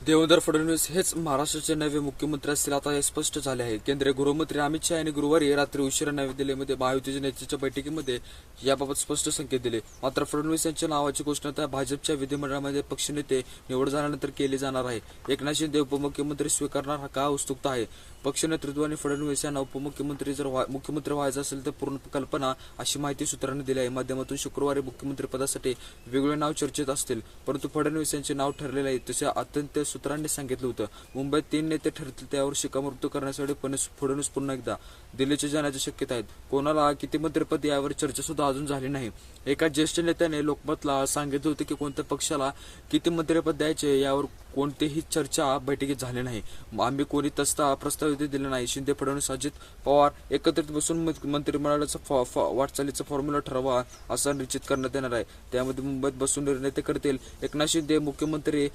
देवेंद्र फडणवीस हेच महाराष्ट्राचे नवे मुख्यमंत्री असतील आता हे स्पष्ट झाले आहे. केंद्रीय गृहमंत्री अमित शहा यांनी गुरुवारी रात्री उशिरा नवी दिल्लीमध्ये महायुतीच्या नेत्यांच्या बैठकीमध्ये याबाबत स्पष्ट संकेत दिले. मात्र फडणवीस यांच्या नावाची घोषणा त्या भाजपच्या विधिमंडळामध्ये पक्षनेते निवड झाल्यानंतर केली जाणार आहे. एकनाथ शिंदे उपमुख्यमंत्री स्वीकारणार का उत्सुकता आहे. पक्ष नेतृत्व आणि फडणवीस यांना उपमुख्यमंत्री जर मुख्यमंत्री व्हायचं असेल तर पूर्ण कल्पना अशी माहिती सूत्रांनी दिली आहे. माध्यमातून शुक्रवारी मुख्यमंत्रीपदासाठी वेगवेगळे नाव चर्चेत असतील, परंतु फडणवीस यांचे नाव ठरलेले आहे तसे अत्यंत सूत्रांनी सांगितलं होतं. मुंबईत 3 नेते ठरतील त्यावर शिक्कामोर्तब करण्यासाठी फडणवीस पुन्हा एकदा दिल्लीचे जाण्याची शक्यता आहेत. कोणाला किती मंत्रिपद यावर चर्चा सुद्धा अजून झाली नाही. एका ज्येष्ठ नेत्याने लोकमतला सांगितले होते की कोणत्या पक्षाला किती मंत्रिपद द्यायचे यावर कोणतीही चर्चा बैठकीत झाली नाही. आम्ही कोणी तसा प्रस्ताव दिला नाही. शिंदे, फडणवीस, अजित पवार एकत्रित बसून मंत्रिमंडळाचा वाटचालीचा फॉर्म्युला ठरवा असा निश्चित करण्यात येणार आहे. त्यामध्ये मुंबईत बसून निर्णय ते करतील. एकनाथ शिंदे मुख्यमंत्री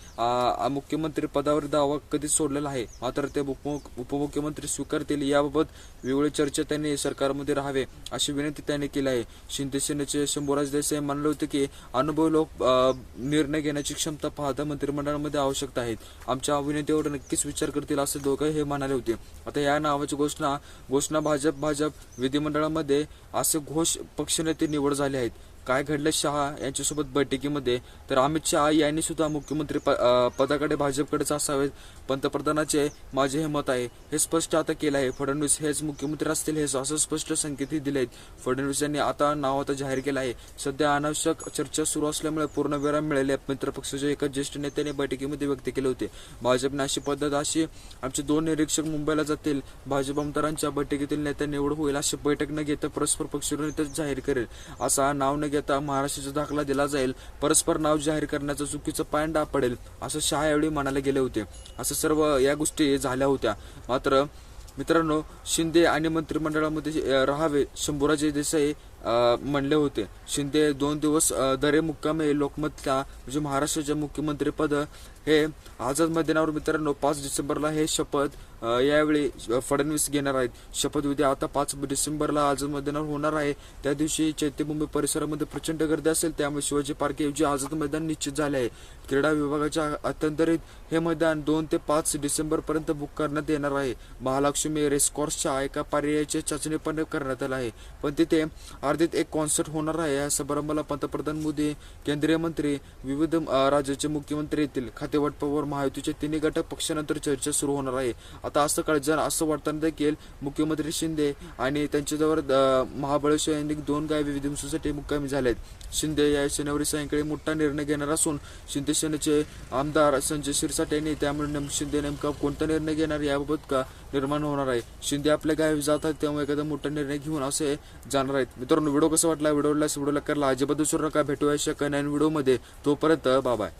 पदावर दावा कधीच सोडलेला आहे, मात्र ते उपमुख्यमंत्री स्वीकारतील याबाबत वेगळी चर्चा त्यांनी सरकारमध्ये राहावे अशी विनंती त्यांनी केली आहे. शिंदे सेनेचे शंभूराज देसाई म्हणाले होते की अनुभवी लोक निर्णय घेण्याची क्षमता पाहता मंत्रिमंडळामध्ये आवश्यकता आहेत. आमच्या विनंतीवर नक्कीच विचार करतील असे दोघे हे म्हणाले होते. आता या नावाची घोषणा भाजप विधिमंडळामध्ये असे घोष पक्षनेते निवड झाले आहेत. काय घडलं शहा यांच्यासोबत बैठकीमध्ये तर अमित शहा यांनी सुद्धा मुख्यमंत्री पदाकडे भाजपकडेच असावेत. पंतप्रधानाचे माझे हे मत आहे हे स्पष्ट आता केलं आहे. फडणवीस हेच मुख्यमंत्री असतील हे असं स्पष्ट संकेतही दिले आहेत. फडणवीस यांनी आता नाव आता जाहीर केलं आहे. सध्या अनावश्यक चर्चा सुरू असल्यामुळे पूर्ण विराम मिळाले. मित्रपक्षाच्या एका ज्येष्ठ नेत्याने बैठकीमध्ये व्यक्त केले होते. भाजपने अशी पद्धत आमचे 2 निरीक्षक मुंबईला जातील. भाजप आमदारांच्या बैठकीतील नेत्या निवड होईल अशी बैठक न घेता परस्पर पक्षनेतेच जाहीर करेल. असा नाव न घेता महाराष्ट्राचा दाखला दिला जाईल. परस्पर नाव जाहीर करण्याचा चुकीचा पायंडा पडेल असं शहा यावेळी म्हणायला गेले होते. असं सर्व या गोष्टी झाल्या होत्या. मात्र मित्रांनो, शिंदे आणि मंत्रिमंडळामध्ये राहावे शंभूराज देसाई म्हणले होते. शिंदे 2 दिवस दरे मुक्कामे लोकमतला म्हणजे महाराष्ट्राचे मुख्यमंत्री पद हे आझाद मैदानावर मित्रांनो 5 डिसेंबरला हे शपथ यावेळी फडणवीस घेणार आहेत. शपथविधी आता 5 डिसेंबरला आझाद मैदानावर होणार आहे. त्या दिवशी चैत्यभूमी परिसरामध्ये प्रचंड गर्दी असेल, त्यामुळे शिवाजी पार्क ऐवजी आझाद मैदान निश्चित झाले आहे. क्रीडा विभागाच्या अत्यंतरित हे मैदान 2 ते 5 डिसेंबर पर्यंत बुक करण्यात येणार आहे. महालक्ष्मी रेसकोर्सच्या एका पर्यायाची चाचणी पण करण्यात आली आहे, पण तिथे अर्धीत एक कॉन्सर्ट होणार आहे. या समारंभाला पंतप्रधान मोदी, केंद्रीय मंत्री, विविध राज्याचे मुख्यमंत्री येतील. खातेवाटपावर महायुतीचे 3 घटक पक्षानंतर चर्चा सुरू होणार आहे. आता असं कळलं असं वाटताना देखील मुख्यमंत्री शिंदे आणि त्यांच्याजवळ महाबळेश्वर यांनी 2 गावी विधिमंडळासाठी मुक्कामी झाले आहेत. शिंदे या शनिवारी सायंकाळी मोठा निर्णय घेणार असून शिंदे सेनेचे आमदार संजय शिरसाट यांनी त्यामुळे शिंदे नेमका कोणता निर्णय घेणार याबाबत का निर्माण होणार आहे. शिंदे आपल्या गावी जातात तेव्हा एखादा मोठा निर्णय घेऊन असे जाणार आहेत. मित्रांनो, व्हिडिओ कसा वाटला? व्हिडिओला करायला अजिबात विसरू नका. भेटूया अशा नवीन व्हिडिओमध्ये. तोपर्यंत बाय.